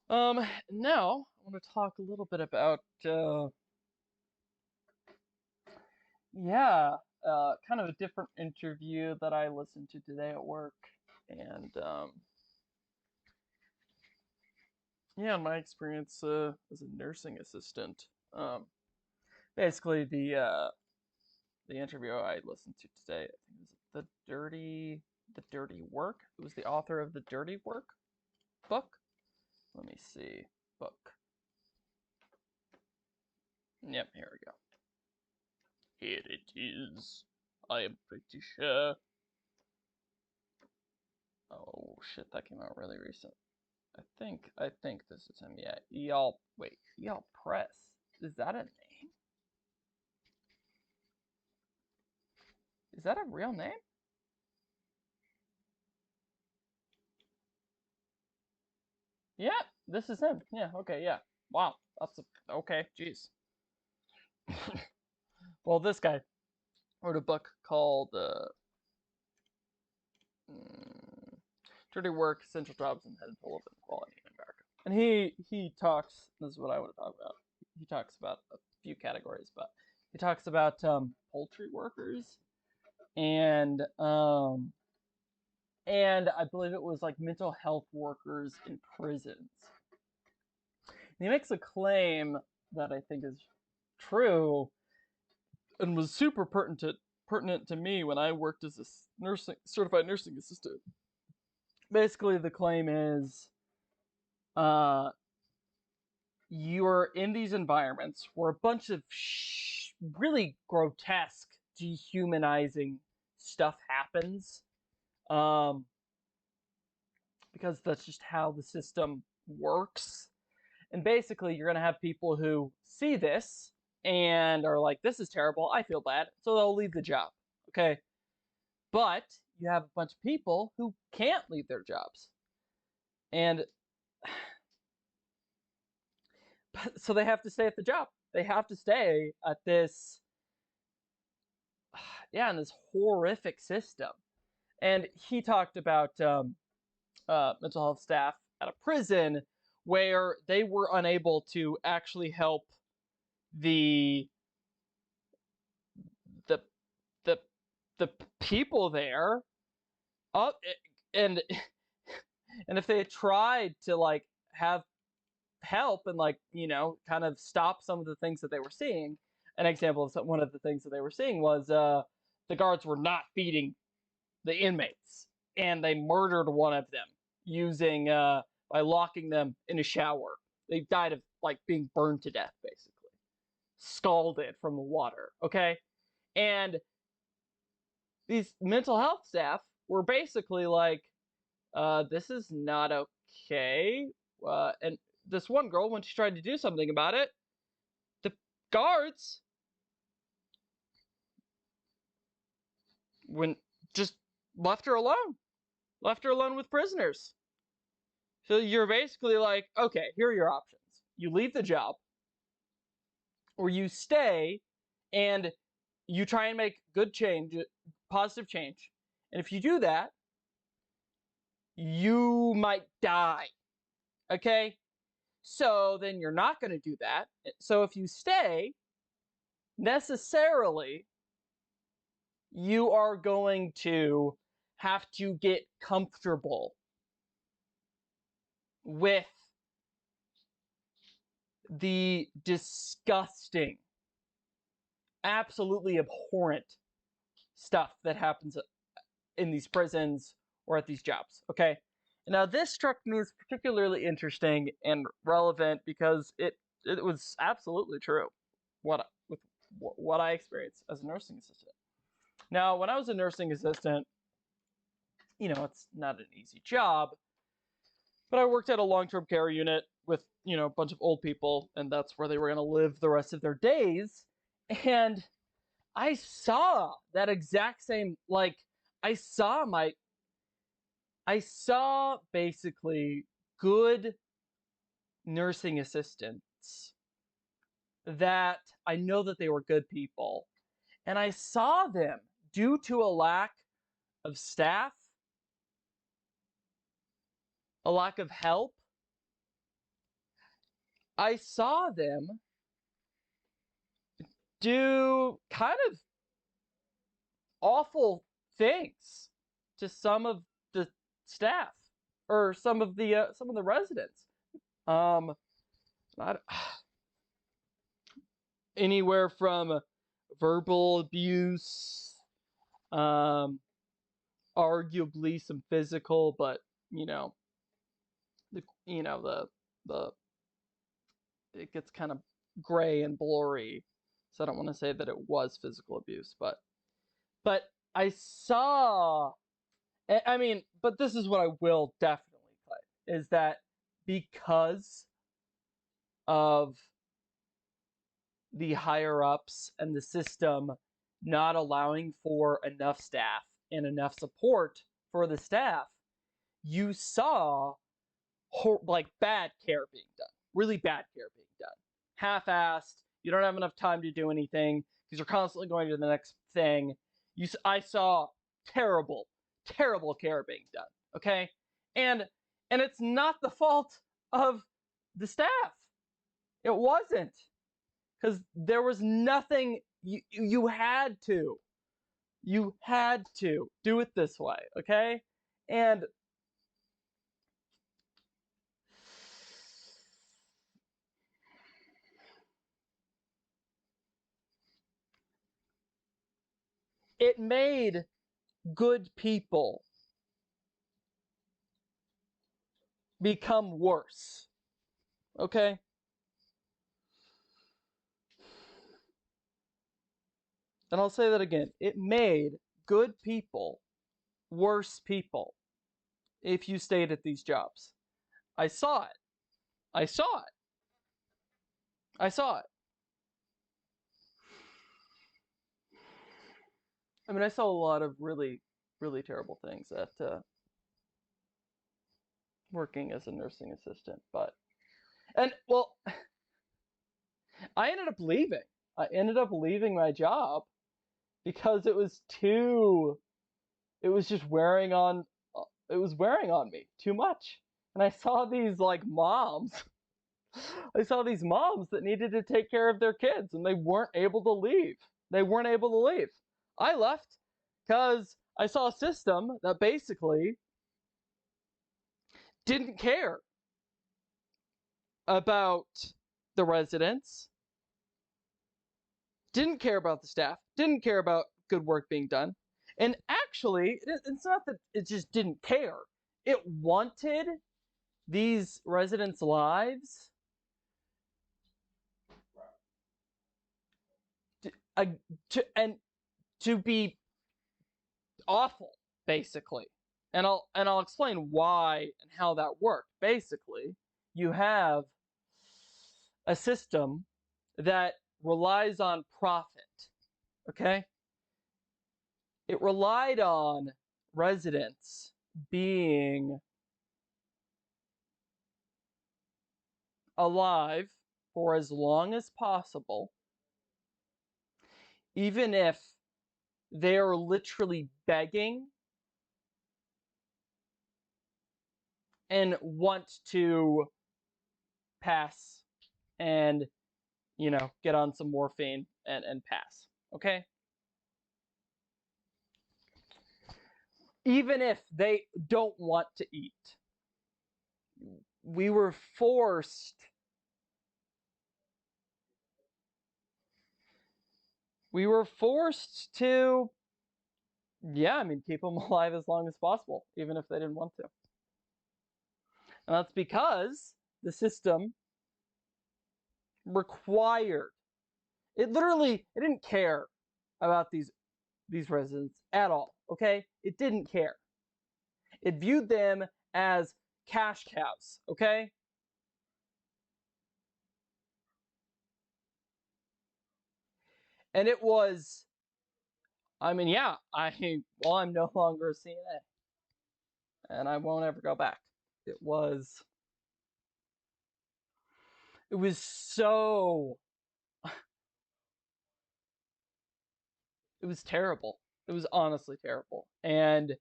Now I want to talk a little bit about, yeah, kind of a different interview that I listened to today at work, and yeah, my experience as a nursing assistant. Basically, the interview I listened to today, I think it was the Dirty Work. It was the author of the Dirty Work book. Let me see, book. Yep, here we go. Here it is. I am pretty sure. Oh shit, that came out really recent. I think this is him. Yeah, Y'all Press. Is that a name? Is that a real name? Yeah, this is him. Yeah, okay, yeah. Wow, okay. Jeez. Well, this guy wrote a book called mm, "Dirty Work: Essential Jobs and Head Full of Inequality in America." And he talks. This is what I want to talk about. He talks about a few categories, but he talks about poultry workers and I believe it was like mental health workers in prisons. And he makes a claim that I think is true and was super pertinent to me when I worked as a certified nursing assistant. Basically, the claim is uh, you're in these environments where a bunch of really grotesque, dehumanizing stuff happens. Um, because that's just how the system works. And basically, you're going to have people who see this and are like, this is terrible. I feel bad. So they'll leave the job. Okay. But you have a bunch of people who can't leave their jobs. And so they have to stay at the job. They have to stay at this, yeah, in this horrific system. And he talked about mental health staff at a prison where they were unable to actually help the the the the people there up and and if they had tried to like have help and like kind of stop some of the things that they were seeing. An example of one of the things that they were seeing was the guards were not feeding the inmates and they murdered one of them using by locking them in a shower. They died of like being burned to death, basically scalded from the water. Okay. And these mental health staff were basically like, this is not okay. And this one girl, when she tried to do something about it, the guards when just left her alone, left her alone with prisoners. So you're basically like, okay, here are your options. You leave the job, or you stay and you try and make good change, positive change. And if you do that, you might die. Okay? So then you're not going to do that. So if you stay, necessarily you are going to have to get comfortable with the disgusting, absolutely abhorrent stuff that happens in these prisons or at these jobs. Okay. Now this struck me as particularly interesting and relevant because it was absolutely true. With what I experienced as a nursing assistant. Now, when I was a nursing assistant, it's not an easy job, but I worked at a long-term care unit with, a bunch of old people, and that's where they were going to live the rest of their days. And I saw that exact same, like, I saw my, I saw basically good nursing assistants that I know that they were good people. And I saw them, due to a lack of staff, a lack of help, I saw them do kind of awful things to some of the staff or some of the residents. Not anywhere from verbal abuse, um, arguably some physical, but you know, the it gets kind of gray and blurry, so I don't want to say that it was physical abuse, but I saw. I mean, but this is what I will definitely claim is that because of the higher ups and the system not allowing for enough staff and enough support for the staff, you saw like bad care being done, really bad care being done, half-assed. You don't have enough time to do anything because you're constantly going to the next thing. I saw terrible, terrible care being done. Okay, and it's not the fault of the staff. It wasn't, because there was nothing. You had to do it this way. Okay, and it made good people become worse. Okay? And I'll say that again. It made good people worse people if you stayed at these jobs. I saw it. I saw it. I saw it. I mean, I saw a lot of really, really terrible things at working as a nursing assistant. Well, I ended up leaving. I ended up leaving my job because it was just wearing on, it was wearing on me too much. And I saw these like moms. I saw these moms that needed to take care of their kids and they weren't able to leave. They weren't able to leave. I left because I saw a system that basically didn't care about the residents, didn't care about the staff, didn't care about good work being done. And actually, it's not that it just didn't care. It wanted these residents' lives uh, to be awful, basically. And I'll explain why and how that worked. Basically, you have a system that relies on profit. Okay? It relied on residents being alive for as long as possible, even if they're literally begging and want to pass and, get on some morphine and pass. Okay? Even if they don't want to eat. We were forced to, keep them alive as long as possible, even if they didn't want to. And that's because the system required, it didn't care about these residents at all. Okay? It didn't care. It viewed them as cash cows. Okay? And it was, I'm no longer a CNA, and I won't ever go back. It was so, it was terrible. It was honestly terrible. And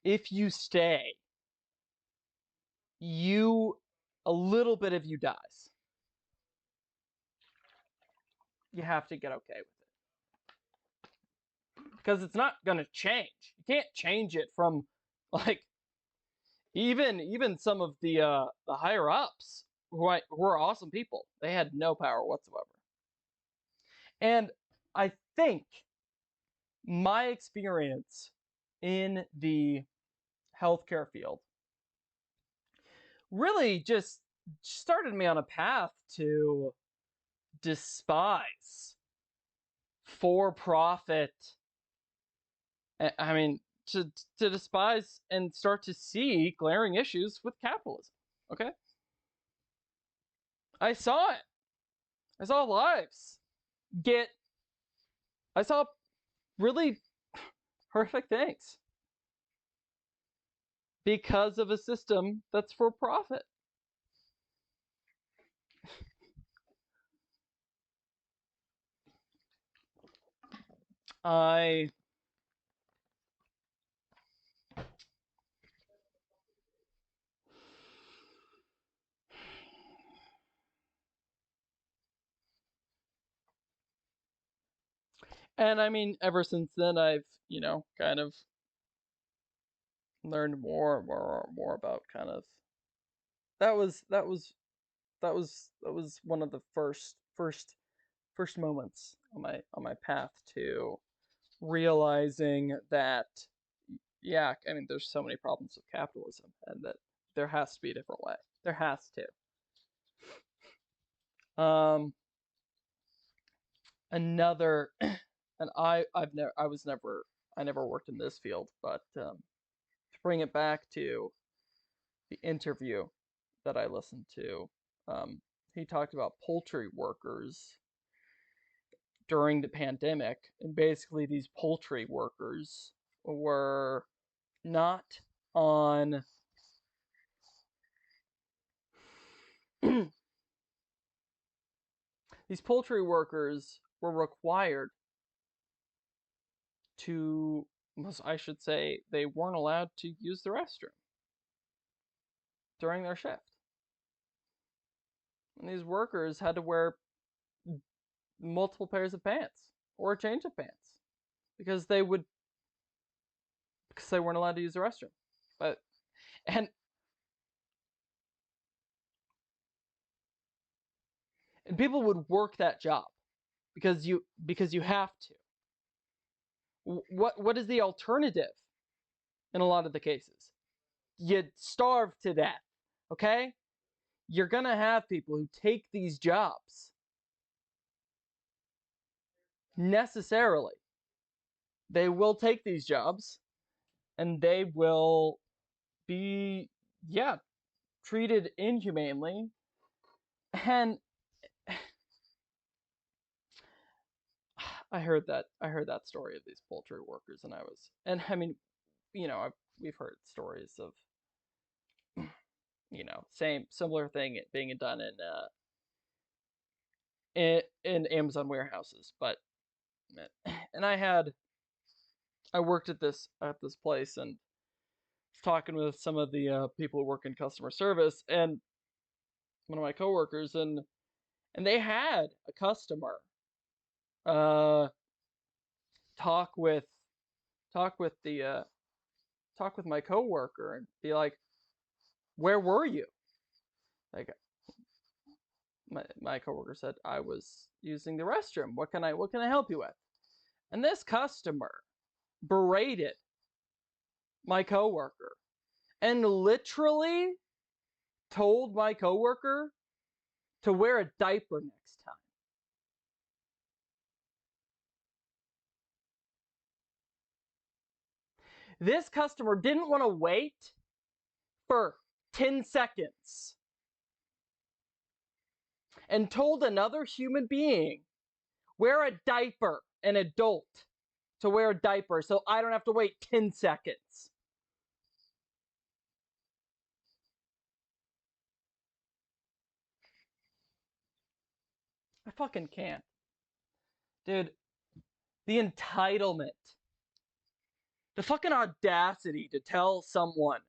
if you stay, a little bit of you dies. you have to get okay with it. Because it's not gonna change. You can't change it from like even some of the higher ups who are awesome people. They had no power whatsoever. And I think my experience in the healthcare field really just started me on a path to despise for profit. I mean, to despise and start to see glaring issues with capitalism. Okay? I saw it. I saw lives get, I saw really horrific things because of a system that's for profit. I and I mean, ever since then, I've kind of learned more about kind of that was that was that was one of the first moments on my path to realizing that yeah, I mean, there's so many problems with capitalism, and that there has to be a different way. There has to. Another, and I never worked in this field, but to bring it back to the interview that I listened to, um, he talked about poultry workers during the pandemic, and basically these poultry workers were not on these poultry workers were required to, I should say, they weren't allowed to use the restroom during their shift. And these workers had to wear multiple pairs of pants or a change of pants because they weren't allowed to use the restroom. But and and people would work that job because you have to. What is the alternative in a lot of the cases? You'd starve to death. Okay? You're gonna have people who take these jobs necessarily. They will take these jobs and they will be, yeah, treated inhumanely. And I heard that story of these poultry workers, and I mean, we've heard stories of same similar thing being done in Amazon warehouses. But and I worked at this place and was talking with some of the people who work in customer service, and one of my coworkers, and they had a customer uh talk with talk with the talk with my coworker and be like, where were you? Like, my coworker said, I was using the restroom. What can I help you with? And this customer berated my coworker and literally told my coworker to wear a diaper next time. This customer didn't want to wait for 10 seconds and told another human being, wear a diaper, an adult, to wear a diaper so I don't have to wait 10 seconds. I fucking can't. Dude, the entitlement, the fucking audacity to tell someone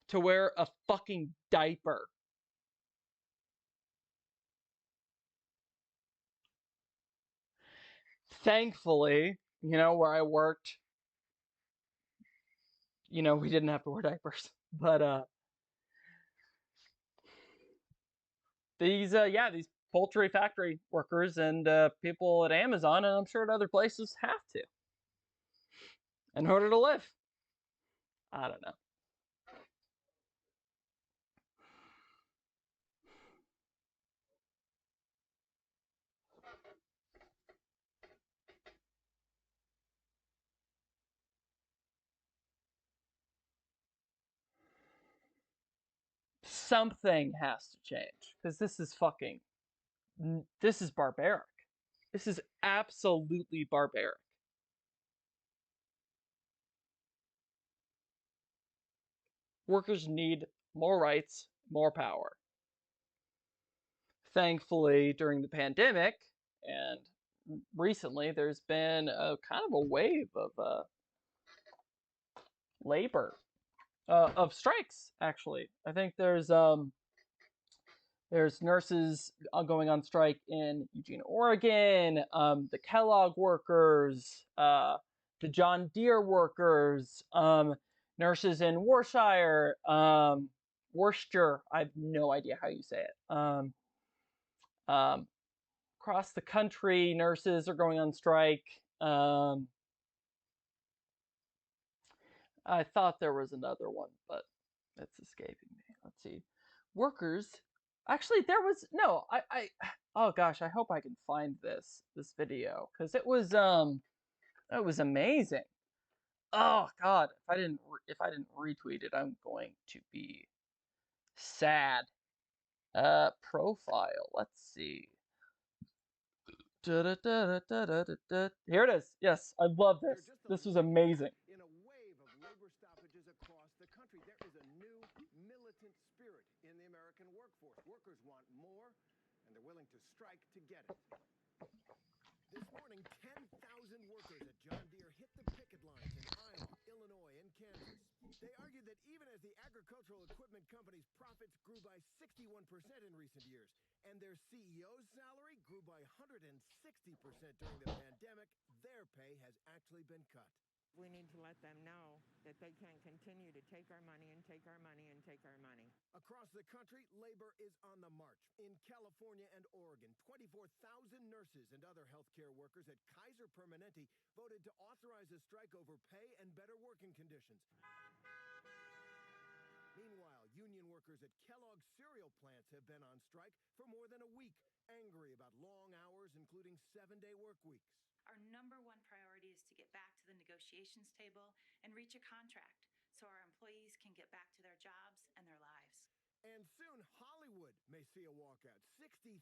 to wear a fucking diaper Thankfully, where I worked, we didn't have to wear diapers. But these poultry factory workers and people at Amazon, and I'm sure at other places, have to in order to live. I don't know. Something has to change because this is barbaric. This is absolutely barbaric. Workers need more rights, more power. Thankfully, during the pandemic and recently, there's been a kind of a wave of labor, of strikes. Actually, I think there's nurses going on strike in Eugene, Oregon, the Kellogg workers, the John Deere workers, nurses in Worcester. I have no idea how you say it. Um, Across the country, nurses are going on strike. I thought there was another one, but it's escaping me. Let's see. Workers. Actually, there was no. Oh gosh, I hope I can find this video because it was amazing. Oh God, if I didn't retweet it, I'm going to be sad. Profile. Let's see. Here it is. Yes, I love this. This was amazing. In a wave of labor stoppages across the country, there is a new militant spirit in the American workforce. Workers want more, and they're willing to strike to get it. This morning, 10,000 workers at John Deere hit the picket lines in Iowa, Illinois, and Kansas. They argued that even as the agricultural equipment company's profits grew by 61% in recent years, and their CEO's salary grew by 160% during the pandemic, their pay has actually been cut. We need to let them know that they can't continue to take our money and take our money and take our money. Across the country, labor is on the march. In California and Oregon, 24,000 nurses and other healthcare workers at Kaiser Permanente voted to authorize a strike over pay and better working conditions. Meanwhile, union workers at Kellogg's cereal plants have been on strike for more than a week, angry about long hours, including 7-day work weeks. Our number one priority is to get back to the negotiations table and reach a contract so our employees can get back to their jobs and their lives. And soon, Hollywood may see a walkout. 60,000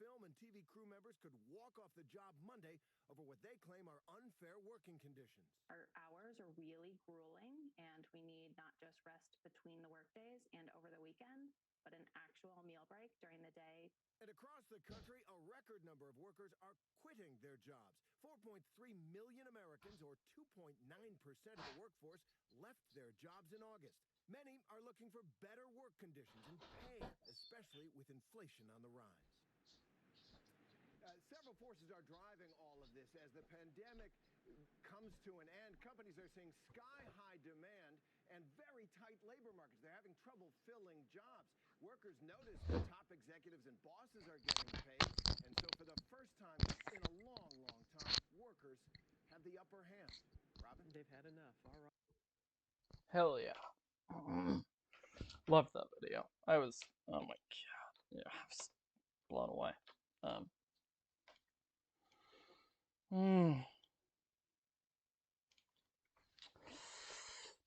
film and TV crew members could walk off the job Monday over what they claim are unfair working conditions. Our hours are really grueling, and we need not just rest between the workdays and over the weekend, but an actual meal break during the day. And across the country, a record number of workers are quitting their jobs. 4.3 million Americans, or 2.9% of the workforce, left their jobs in August. Many are looking for better work conditions and pay, especially with inflation on the rise. Several forces are driving all of this. As the pandemic comes to an end, companies are seeing sky-high demand and very tight labor markets. They're having trouble filling jobs. Workers notice that top executives and bosses are getting paid, and so for the first time in a long, long time, workers have the upper hand. Robin? They've had enough. All right. Hell yeah. Loved that video. Oh my god. Yeah, I was blown away.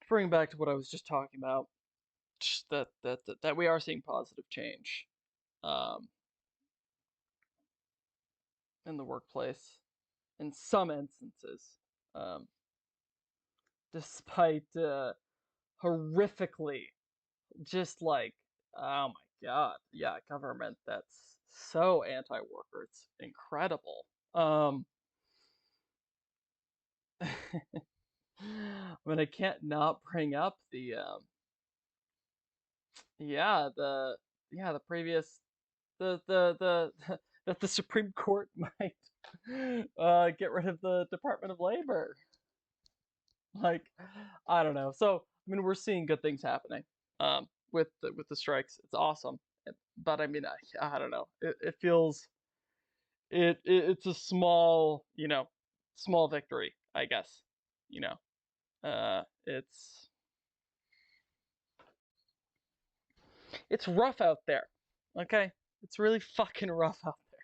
Bring back to what I was just talking about, that we are seeing positive change in the workplace in some instances, despite horrifically, just like, oh my god, yeah, government that's so anti-worker, it's incredible. But I can't not bring up the previous the that the Supreme Court might Get rid of the Department of Labor. Like, I don't know. So, I mean, we're seeing good things happening with the strikes. It's awesome. But I mean, I don't know. It feels it's a small, small victory, I guess. You know, it's rough out there. Okay, it's really fucking rough out there.